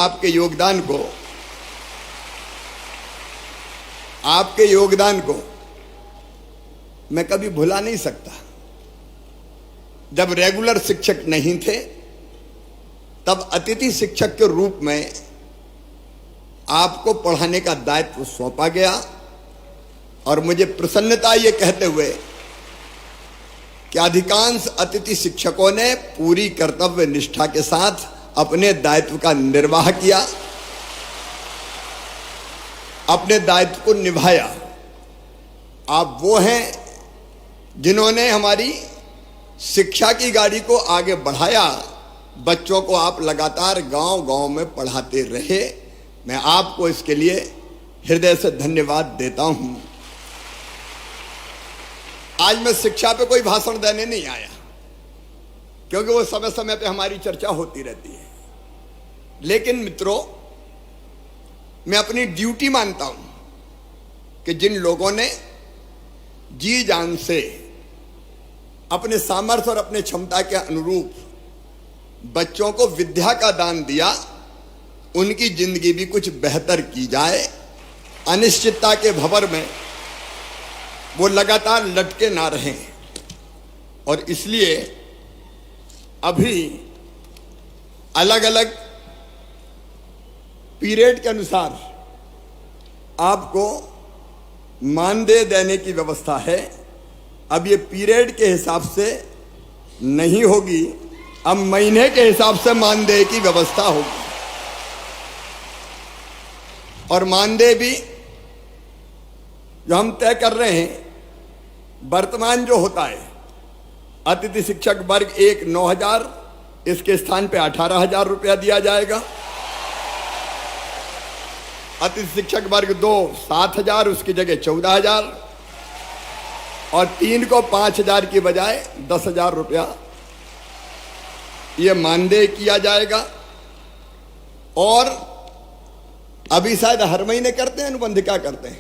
आपके योगदान को मैं कभी भुला नहीं सकता। जब रेगुलर शिक्षक नहीं थे तब अतिथि शिक्षक के रूप में आपको पढ़ाने का दायित्व सौंपा गया और मुझे प्रसन्नता ये कहते हुए कि अधिकांश अतिथि शिक्षकों ने पूरी कर्तव्य निष्ठा के साथ अपने दायित्व का निर्वाह किया, अपने दायित्व को निभाया। आप वो हैं जिन्होंने हमारी शिक्षा की गाड़ी को आगे बढ़ाया। बच्चों को आप लगातार गांव-गांव में पढ़ाते रहे। मैं आपको इसके लिए हृदय से धन्यवाद देता हूं। आज मैं शिक्षा पे कोई भाषण देने नहीं आया, क्योंकि वो समय समय पे हमारी चर्चा होती रहती है। लेकिन मित्रों, मैं अपनी ड्यूटी मानता हूं कि जिन लोगों ने जी जान से अपने सामर्थ्य और अपने क्षमता के अनुरूप बच्चों को विद्या का दान दिया, उनकी जिंदगी भी कुछ बेहतर की जाए। अनिश्चितता के भंवर में वो लगातार लटके ना रहें। और इसलिए अभी अलग अलग पीरियड के अनुसार आपको मानदेय देने की व्यवस्था है। अब ये पीरियड के हिसाब से नहीं होगी, अब महीने के हिसाब से मानदेय की व्यवस्था होगी। और मानदेय भी जो हम तय कर रहे हैं, वर्तमान जो होता है, अतिथि शिक्षक वर्ग 1 9,000, इसके स्थान पे 18,000 रुपया दिया जाएगा। अतिथि शिक्षक वर्ग 2 7,000, उसकी जगह 14,000, और 3 को 5,000 की बजाय 10,000 रुपया ये मानदेय किया जाएगा। और अभी शायद हर महीने करते हैं अनुबंध, क्या करते हैं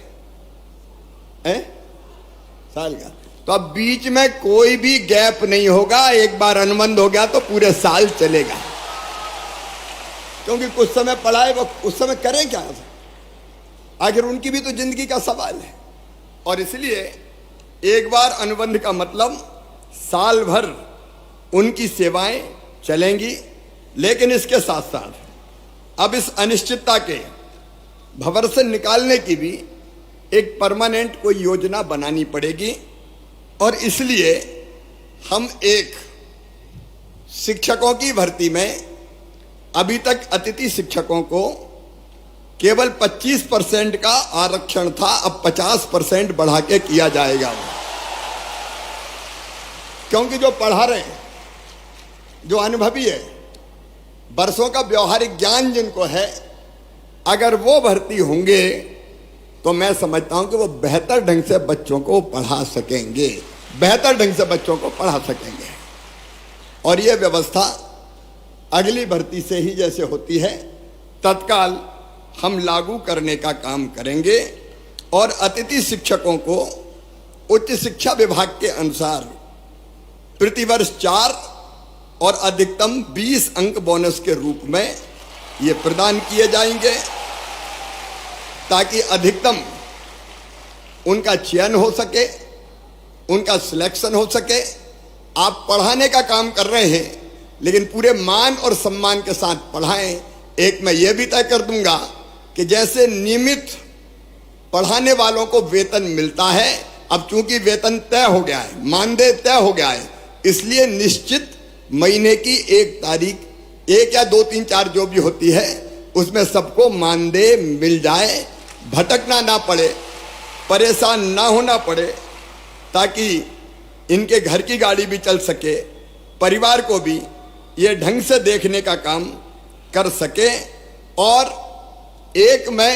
साल का, तो अब बीच में कोई भी गैप नहीं होगा। एक बार अनुबंध हो गया तो पूरे साल चलेगा, क्योंकि कुछ समय पढ़ाए वो उस समय करें क्या, आखिर उनकी भी तो जिंदगी का सवाल है। और इसलिए एक बार अनुबंध का मतलब साल भर उनकी सेवाएं चलेंगी। लेकिन इसके साथ साथ अब इस अनिश्चितता के भंवर से निकालने की भी एक परमानेंट कोई योजना बनानी पड़ेगी। और इसलिए हम एक शिक्षकों की भर्ती में अभी तक अतिथि शिक्षकों को केवल 25% का आरक्षण था, अब 50% बढ़ा के किया जाएगा। क्योंकि जो पढ़ा रहे हैं, जो अनुभवी है, वर्षों का व्यवहारिक ज्ञान जिनको है, अगर वो भर्ती होंगे तो मैं समझता हूं कि वो बेहतर ढंग से बच्चों को पढ़ा सकेंगे, बेहतर ढंग से बच्चों को पढ़ा सकेंगे। और ये व्यवस्था अगली भर्ती से ही जैसे होती है तत्काल हम लागू करने का काम करेंगे। और अतिथि शिक्षकों को उच्च शिक्षा विभाग के अनुसार प्रतिवर्ष 4 और अधिकतम 20 अंक बोनस के रूप में ये प्रदान किए जाएंगे, ताकि अधिकतम उनका चयन हो सके, उनका सिलेक्शन हो सके। आप पढ़ाने का काम कर रहे हैं, लेकिन पूरे मान और सम्मान के साथ पढ़ाएं। एक मैं ये भी तय कर दूंगा कि जैसे नियमित पढ़ाने वालों को वेतन मिलता है, अब चूंकि वेतन तय हो गया है, मानदेय तय हो गया है, इसलिए निश्चित महीने की 1 तारीख, 1 या 2 3 4 जो भी होती है, उसमें सबको मानदेय मिल जाए, भटकना ना पड़े, परेशान ना होना पड़े, ताकि इनके घर की गाड़ी भी चल सके, परिवार को भी ये ढंग से देखने का काम कर सके। और एक मैं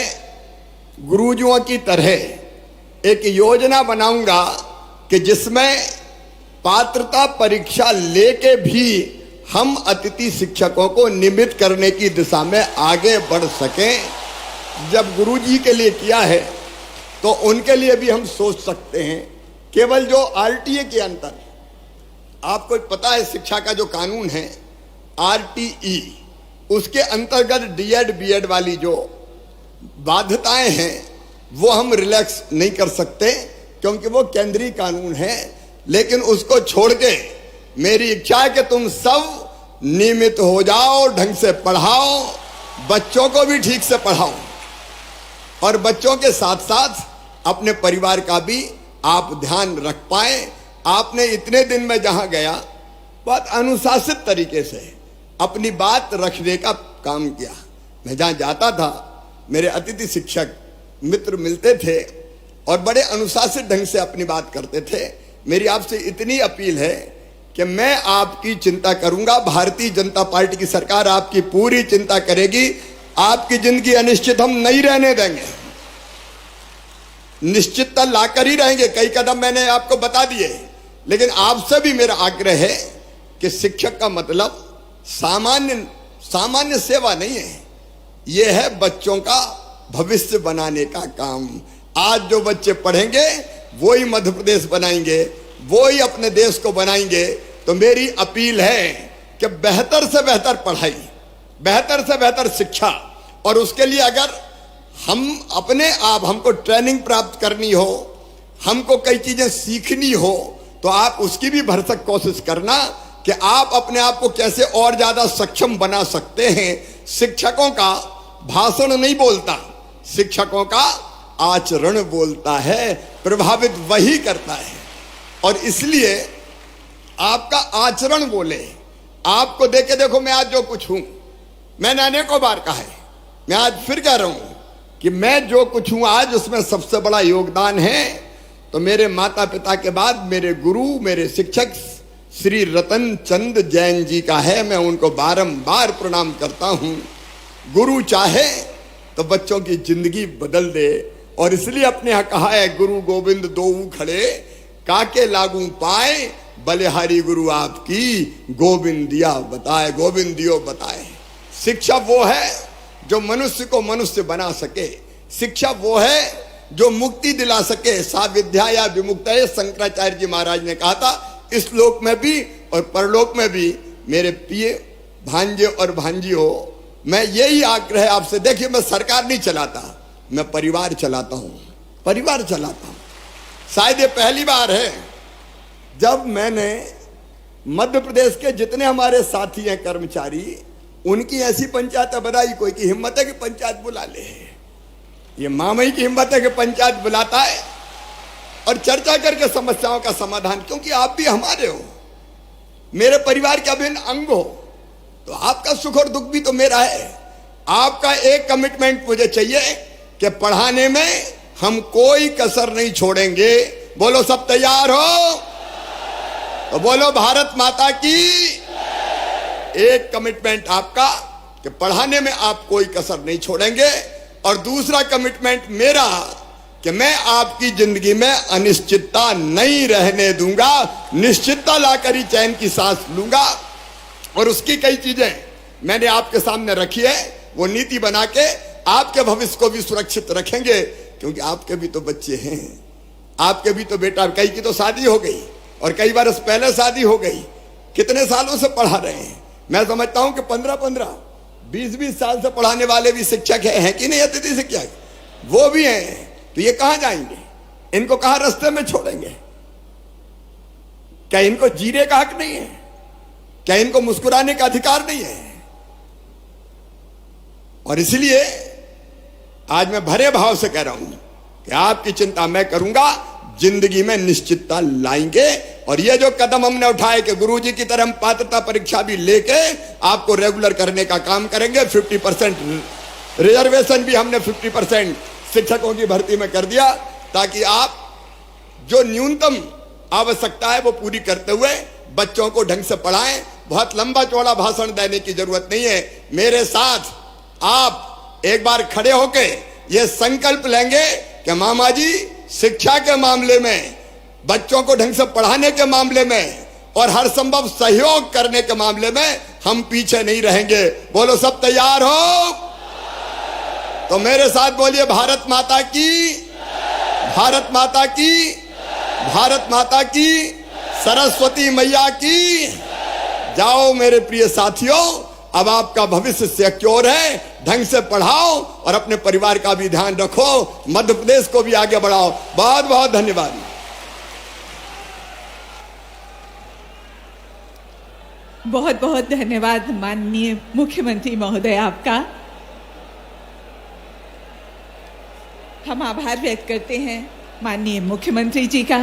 गुरुजियों की तरह एक योजना बनाऊंगा कि जिसमें पात्रता परीक्षा लेके भी हम अतिथि शिक्षकों को नियमित करने की दिशा में आगे बढ़ सकें। जब गुरुजी के लिए किया है तो उनके लिए भी हम सोच सकते हैं। केवल जो आरटीए के अंतर, आपको पता है शिक्षा का जो कानून है, आरटीई उसके अंतर्गत डीएड बीएड वाली जो बाध्यताएं हैं वो हम रिलैक्स नहीं कर सकते, क्योंकि वो केंद्रीय कानून है। लेकिन उसको छोड़ के मेरी इच्छा है कि तुम सब नियमित हो जाओ, ढंग से पढ़ाओ, बच्चों को भी ठीक से पढ़ाओ, और बच्चों के साथ साथ अपने परिवार का भी आप ध्यान रख पाए। आपने इतने दिन में जहां गया बहुत अनुशासित तरीके से अपनी बात रखने का काम किया। मैं जहां जाता था मेरे अतिथि शिक्षक मित्र मिलते थे और बड़े अनुशासित ढंग से अपनी बात करते थे। मेरी आपसे इतनी अपील है कि मैं आपकी चिंता करूंगा, भारतीय जनता पार्टी की सरकार आपकी पूरी चिंता करेगी। आपकी जिंदगी अनिश्चित हम नहीं रहने देंगे, निश्चितता लाकर ही रहेंगे। कई कदम मैंने आपको बता दिए, लेकिन आपसे भी मेरा आग्रह है कि शिक्षक का मतलब सामान्य सेवा नहीं है, यह है बच्चों का भविष्य बनाने का काम। आज जो बच्चे पढ़ेंगे वो ही मध्य प्रदेश बनाएंगे, वो ही अपने देश को बनाएंगे। तो मेरी अपील है कि बेहतर से बेहतर पढ़ाई, बेहतर से बेहतर शिक्षा, और उसके लिए अगर हम अपने आप हमको ट्रेनिंग प्राप्त करनी हो, हमको कई चीजें सीखनी हो, तो आप उसकी भी भरसक कोशिश करना कि आप अपने आप को कैसे और ज्यादा सक्षम बना सकते हैं। शिक्षकों का भाषण नहीं बोलता, शिक्षकों का आचरण बोलता है, प्रभावित वही करता है। और इसलिए आपका आचरण बोले। आपको देख के देखो, मैं आज जो कुछ हूं, मैंने अनेकों बार कहा है, मैं आज फिर कह रहा हूं कि मैं जो कुछ हूं आज, उसमें सबसे बड़ा योगदान है तो मेरे माता पिता के बाद मेरे गुरु, मेरे शिक्षक श्री रतन चंद जैन जी का है। मैं उनको बारंबार प्रणाम करता हूं। गुरु चाहे तो बच्चों की जिंदगी बदल दे, और इसलिए अपने यहां कहा है, गुरु गोविंद दोऊ खड़े काके लागू पाए, बलिहारी गुरु आपकी गोविंदिया बताए, गोविंदियो बताए। शिक्षा वो है जो मनुष्य को मनुष्य बना सके, शिक्षा वो है जो मुक्ति दिला सके। सा विद्या या विमुक्त, शंकराचार्य जी महाराज ने कहा था। इस लोक में भी और परलोक में भी मेरे प्रिय भांजे और भांजियों, मैं यही आग्रह आपसे, देखिए मैं सरकार नहीं चलाता, मैं परिवार चलाता हूं, परिवार चलाता हूं। शायद ये पहली बार है जब मैंने मध्य प्रदेश के जितने हमारे साथी हैं कर्मचारी, उनकी ऐसी पंचायत बनाई। कोई की हिम्मत है कि पंचायत बुला ले, ये मामई की हिम्मत है कि पंचायत बुलाता है और चर्चा करके समस्याओं का समाधान। क्योंकि आप भी हमारे हो, मेरे परिवार के अभिन्न अंग हो, तो आपका सुख और दुख भी तो मेरा है। आपका एक कमिटमेंट मुझे चाहिए कि पढ़ाने में हम कोई कसर नहीं छोड़ेंगे। बोलो सब तैयार हो तो बोलो भारत माता की। एक कमिटमेंट आपका कि पढ़ाने में आप कोई कसर नहीं छोड़ेंगे, और दूसरा कमिटमेंट मेरा कि मैं आपकी जिंदगी में अनिश्चितता नहीं रहने दूंगा, निश्चितता लाकर ही चैन की सांस लूंगा। और उसकी कई चीजें मैंने आपके सामने रखी है, वो नीति बना के आपके भविष्य को भी सुरक्षित रखेंगे। क्योंकि आपके भी तो बच्चे हैं, आपके भी तो बेटा, कई की तो शादी हो गई और कई बार पहले शादी हो गई। कितने सालों से पढ़ा रहे हैं? मैं समझता हूं कि 15-15, 20-20 साल से पढ़ाने वाले भी शिक्षक हैं कि नहीं? अतिथि शिक्षक वो भी हैं। तो ये कहां जाएंगे? इनको कहां रास्ते में छोड़ेंगे? क्या इनको जीने का हक नहीं है? क्या इनको मुस्कुराने का अधिकार नहीं है? और इसलिए आज मैं भरे भाव से कह रहा हूं कि आपकी चिंता मैं करूंगा, जिंदगी में निश्चितता लाएंगे। और ये जो कदम हमने उठाए कि गुरुजी की तरह हम पात्रता परीक्षा भी लेके आपको रेगुलर करने का काम करेंगे। 50% रिजर्वेशन भी हमने 50% शिक्षकों की भर्ती में कर दिया, ताकि आप जो न्यूनतम आवश्यकता है वो पूरी करते हुए बच्चों को ढंग से पढ़ाएं। बहुत लंबा चौड़ा भाषण देने की जरूरत नहीं है। मेरे साथ आप एक बार खड़े होके ये संकल्प लेंगे कि मामा जी, शिक्षा के मामले में, बच्चों को ढंग से पढ़ाने के मामले में और हर संभव सहयोग करने के मामले में हम पीछे नहीं रहेंगे। बोलो सब तैयार हो तो मेरे साथ बोलिए, भारत माता की, भारत माता की, भारत माता की, सरस्वती मैया की। जाओ मेरे प्रिय साथियों, अब आपका भविष्य सिक्योर है। ढंग से पढ़ाओ और अपने परिवार का भी ध्यान रखो, मध्य प्रदेश को भी आगे बढ़ाओ। बहुत बहुत धन्यवाद। बहुत बहुत धन्यवाद माननीय मुख्यमंत्री महोदय आपका। हम आभार व्यक्त करते हैं माननीय मुख्यमंत्री जी का।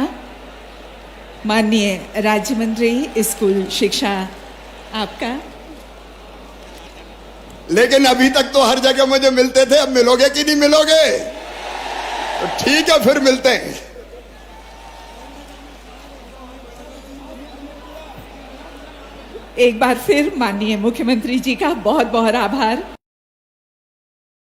माननीय राज्य मंत्री स्कूल शिक्षा आपका। लेकिन अभी तक तो हर जगह मुझे मिलते थे, अब मिलोगे कि नहीं मिलोगे? तो ठीक है, फिर मिलते हैं। एक बार फिर माननीय मुख्यमंत्री जी का बहुत बहुत आभार।